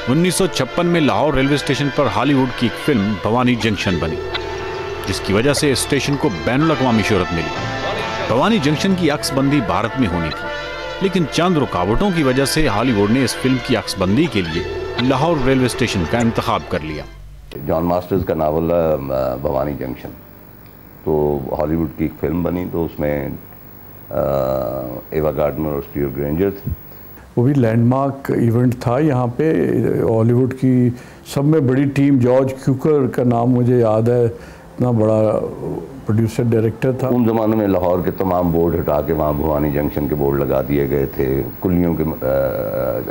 1956 में Lahore railway station पर Hollywood की एक फिल्म भवानी जंक्शन बनी, जिसकी वजह से इस स्टेशन को बैनुल अक़वामी शोहरत मिली। भवानी जंक्शन की अक्सबंदी भारत में होनी थी, लेकिन चंद रुकावटों की वजह से हॉलीवुड ने इस फिल्म की अक्सबंदी के लिए लाहौर रेलवे स्टेशन का इंतखाब कर लिया। जॉन मास्टर्स का नावल है भवानी जंक्शन, तो हॉलीवुड की एक फिल्म बनी, तो उसमें एवा गार्डनर और स्टीव ग्रेंजर थे। वो भी लैंडमार्क इवेंट था यहाँ पे। हॉलीवुड की सब में बड़ी टीम, जॉर्ज क्यूकर का नाम मुझे याद है, इतना बड़ा प्रोड्यूसर डायरेक्टर था। उन ज़माने में लाहौर के तमाम बोर्ड हटा के वहाँ भवानी जंक्शन के बोर्ड लगा दिए गए थे, कुलियों के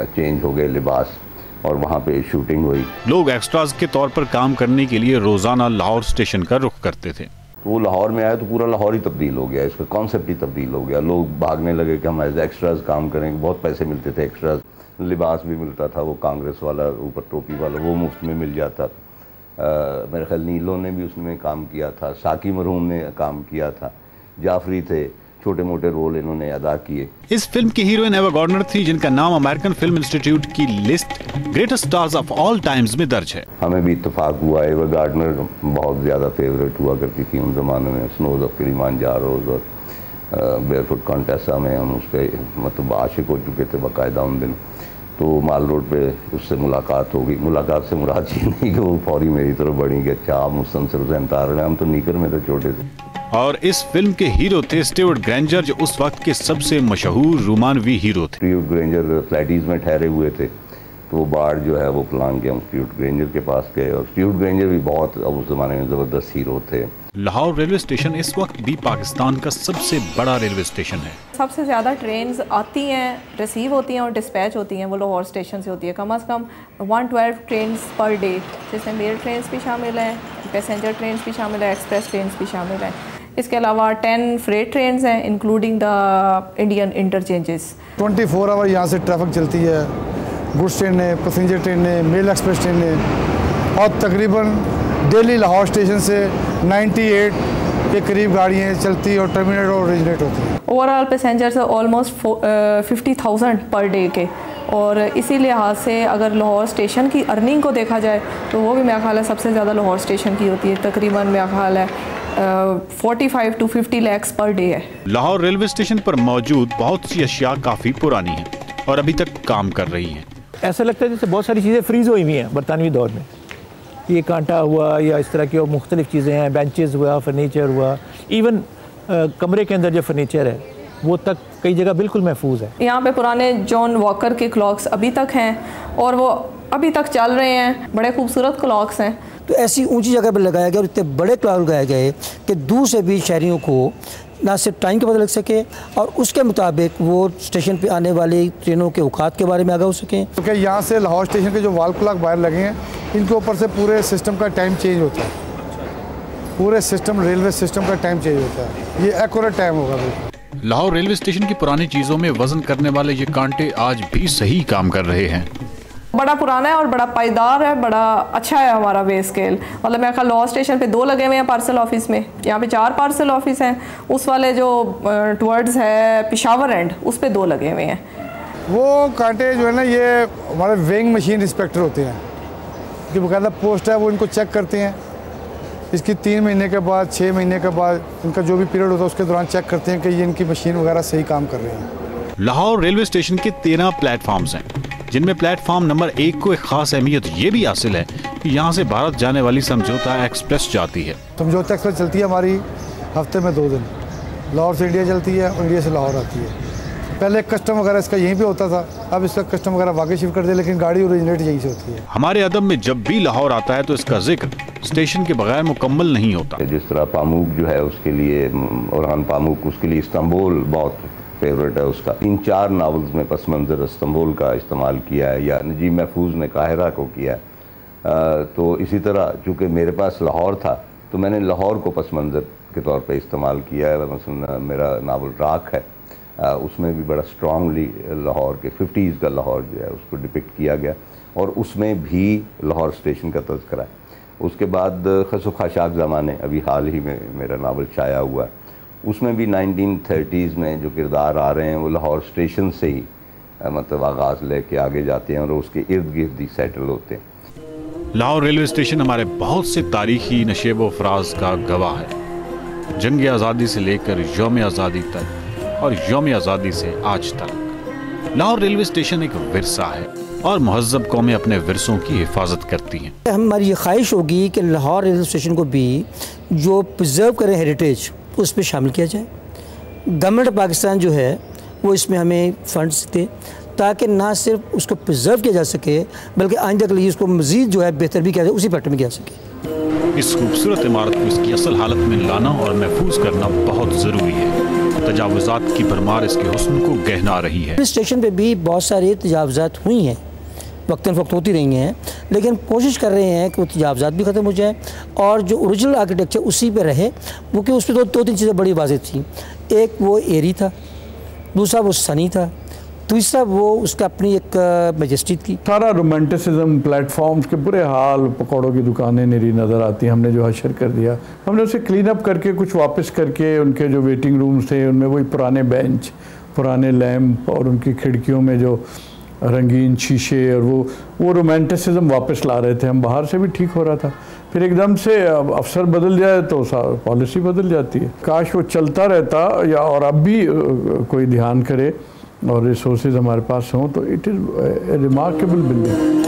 चेंज हो गए लिबास, और वहाँ पे शूटिंग हुई। लोग एक्स्ट्राज के तौर पर काम करने के लिए रोजाना लाहौर स्टेशन का रुख करते थे। वो लाहौर में आया तो पूरा लाहौर ही तब्दील हो गया, इसका कॉन्सेप्ट ही तब्दील हो गया। लोग भागने लगे कि हम एज एक्स्ट्राज काम करेंगे। बहुत पैसे मिलते थे एक्स्ट्राज, लिबास भी मिलता था, वो कांग्रेस वाला ऊपर टोपी वाला वो मुफ्त में मिल जाता। मेरे ख्याल नीलों ने भी उसमें काम किया था, साकी मरहूम ने काम किया था, जाफरी थे, छोटे मोटे रोल इन्होंने अदा किए। इस फिल्म की हीरोइन एवा गार्डनर थी, जिनका नाम अमेरिकन फिल्म इंस्टीट्यूट की list greatest stars of all times में दर्ज है। हमें भी इत्तेफाक हुआ, एवा गार्डनर बहुत ज़्यादा फेवरेट हुआ करती थी उन ज़माने में। स्नोज ऑफ किलिमांजारोज और बेयरफुट कॉन्टेसा में हम उस पर मतलब आशिक हो चुके थे बाकायदा उन दिन। तो माल रोड पे उससे मुलाकात हो गई। मुलाकात से मुराद ये नहीं कि वो फौरी मेरी तरफ बढ़ी कि अच्छा आप मुस्तनसिर हुसैन तार रहे हैं, हम तो नीकर में थे छोटे से। और इस फिल्म के हीरो थे स्टीवर्ट ग्रेंजर, जो उस वक्त के सबसे मशहूर रोमानवी हीरो थे। स्टीवर्ट ग्रेंजर फ्लैटीज में ठहरे हुए थे, तो वो बाढ़ जो है वो प्लान के हम स्टीवर्ट ग्रेंजर के पास गए, और स्टीवर्ट ग्रेंजर भी बहुत उस जमाने में ज़बरदस्त हीरो थे। लाहौर रेलवे स्टेशन इस वक्त भी पाकिस्तान का सबसे बड़ा रेलवे स्टेशन है। सबसे ज़्यादा ट्रेन्स आती हैं, रिसीव होती हैं और डिस्पैच होती हैं, वो लाहौर स्टेशन से होती है। कम से कम 112 ट्रेन्स पर डे, जिसमें मेल ट्रेन्स भी शामिल हैं, पैसेंजर ट्रेन्स भी शामिल है, एक्सप्रेस ट्रेन्स भी शामिल हैं। इसके अलावा 10 फ्रेट ट्रेन्स हैं, including the Indian interchanges. 24 hour यहाँ से ट्रैफिक चलती है, गुड्स ट्रेनें, पैसेंजर ट्रेनें, मेल एक्सप्रेस ट्रेनें, और तकरीबन डेली लाहौर स्टेशन से 98 के करीब गाड़ियाँ चलती और टर्मिनेट और ओरिजिनेट होती हैं। Overall passengers almost 50,000 per day के, और इसी लिहाज से अगर लाहौर स्टेशन की अर्निंग को देखा जाए तो वो भी मेरा ख्याल है सबसे ज़्यादा लाहौर स्टेशन की होती है। तकरीबन मेरा ख्याल है 45 to 50 lakhs पर डे है। लाहौर रेलवे स्टेशन पर मौजूद बहुत सी अशिया काफ़ी पुरानी हैं और अभी तक काम कर रही हैं। ऐसा लगता है जैसे बहुत सारी चीज़ें फ्रीज़ हुई हुई हैं बरतानवी दौर में। ये कांटा हुआ या इस तरह की और मुख्तलिफ चीज़ें हैं, बेंचेस हुआ, फर्नीचर हुआ, इवन कमरे के अंदर जो फर्नीचर है वो तक कई जगह बिल्कुल महफूज है। यहाँ पे पुराने जॉन वॉकर के क्लॉक्स अभी तक हैं और वो अभी तक चल रहे हैं, बड़े खूबसूरत क्लॉक्स हैं। तो ऐसी ऊंची जगह पर लगाया गया और इतने बड़े क्लॉक लगाए गए कि दूर से भी शहरियों को ना सिर्फ टाइम का पता लग सके और उसके मुताबिक वो स्टेशन पे आने वाली ट्रेनों के औकात के बारे में आगाह हो सकें। क्योंकि यहाँ से लाहौर स्टेशन के जो वॉल क्लॉक बाहर लगे हैं, इनके ऊपर से पूरे सिस्टम का टाइम चेंज होता है। पूरे सिस्टम, रेलवे सिस्टम का टाइम चेंज होता है। ये एक्यूरेट टाइम होगा। लाहौर रेलवे स्टेशन की पुरानी चीज़ों में वजन करने वाले ये कांटे आज भी सही काम कर रहे हैं। बड़ा पुराना है और बड़ा पायदार है, बड़ा अच्छा है हमारा वे स्केल। मतलब मेरे ख्याल लाहौर स्टेशन पे 2 लगे हुए हैं पार्सल ऑफिस में, यहाँ पे 4 पार्सल ऑफिस हैं। उस वाले जो टुवर्ड्स है पिशावर एंड, उस पे 2 लगे हुए हैं। वो कांटे जो है ना, ये हमारे वेइंग मशीन इंस्पेक्टर होते हैं, कि बकायदा पोस्ट है, वो इनको चेक करते हैं। इसकी 3 महीने के बाद, 6 महीने के बाद, इनका जो भी पीरियड होता है उसके दौरान चेक करते हैं कि ये इनकी मशीन वगैरह सही काम कर रही है। लाहौर रेलवे स्टेशन के 13 प्लेटफॉर्म्स हैं, जिनमें प्लेटफॉर्म नंबर 1 को एक खास अहमियत ये भी हासिल है कि यहाँ से भारत जाने वाली समझौता एक्सप्रेस जाती है। समझौता एक्सप्रेस चलती है हमारी हफ्ते में 2 दिन, लाहौर से इंडिया चलती है और इंडिया से लाहौर आती है। पहले कस्टम वगैरह इसका यहीं पे होता था, अब इसका कस्टम वगैरह वाकई शिफ्ट कर दिया, लेकिन गाड़ी ओरिजिनेट यहीं से होती है। हमारे अदब में जब भी लाहौर आता है तो इसका जिक्र स्टेशन के बगैर मुकम्मल नहीं होता। जिस तरह पामूक जो है उसके लिए, ओरहान पामूक, उसके लिए इस्तांबुल बहुत फेवरेट है उसका। 3-4 नावल्स में पस मंज़र इस्तांबुल का इस्तेमाल किया है, या नजीब महफूज ने काहिरा को किया है। तो इसी तरह चूँकि मेरे पास लाहौर था तो मैंने लाहौर को पस मंज़र के तौर पे इस्तेमाल किया है। मसलन मेरा नावल राख है, उसमें भी बड़ा स्ट्रांगली लाहौर के 50s का लाहौर जो है उसको डिपिक्ट किया गया, और उसमें भी लाहौर स्टेशन का तज़किरा है। उसके बाद खसो खाशाक ज़माने, अभी हाल ही में मेरा नावल शाया हुआ है, उसमें भी 1930s में जो किरदार आ रहे हैं वो लाहौर स्टेशन से ही मतलब आगाज़ लेके आगे जाते हैं और उसके इर्द गिर्द ही सेटल होते हैं। लाहौर रेलवे स्टेशन हमारे बहुत से तारीखी नशेब व फराज का गवाह है। जंग आज़ादी से लेकर यौम आज़ादी तक और यौम आज़ादी से आज तक लाहौर रेलवे स्टेशन एक विरसा है और महज़्ज़ब कौमें अपने विरसों की हिफाजत करती हैं। हमारी ये ख्वाहिश होगी कि लाहौर रेलवे स्टेशन को भी जो प्रिजर्व करें हेरिटेज उस पर शामिल किया जाए। गवर्नमेंट ऑफ पाकिस्तान जो है वो इसमें हमें फंड्स दे ताकि ना सिर्फ उसको प्रिजर्व किया जा सके बल्कि आइंदा के लिए उसको मज़ीद जो है बेहतर भी किया जाए, उसी पैटर्न में किया सके। इस खूबसूरत इमारत को इसकी असल हालत में लाना और महफूज करना बहुत ज़रूरी है। तजावुज़ात की भरमार इसके हुस्न को गहना रही है। स्टेशन पे भी बहुत सारे तजावुज़ात हुई हैं, वक्तन फ़वक्त होती रही हैं, लेकिन कोशिश कर रहे हैं कि वो तजावुज़ात भी ख़त्म हो जाए और जो ओरिजिनल आर्किटेक्चर उसी पे रहे। वो कि उस पर दो तीन चीज़ें बड़ी वाज़ेह थी। एक वो एरी था, दूसरा वो सनी था, तीसरा वो उसका अपनी एक मैजेस्टी थी। सारा रोमांटिसिज्म, प्लेटफॉर्म्स के बुरे हाल, पकौड़ों की दुकानें निरी नज़र आती हैं। हमने जो हशर कर दिया, हमने उसे क्लीन अप करके कुछ वापस करके उनके जो वेटिंग रूम्स थे उनमें वही पुराने बेंच, पुराने लैंप और उनकी खिड़कियों में जो रंगीन शीशे और वो रोमांटिसिज्म वापस ला रहे थे हम। बाहर से भी ठीक हो रहा था, फिर एकदम से अफसर बदल जाए तो पॉलिसी बदल जाती है। काश वो चलता रहता या और अब भी कोई ध्यान करे और रिसोर्सेज हमारे पास हों तो it is a remarkable building.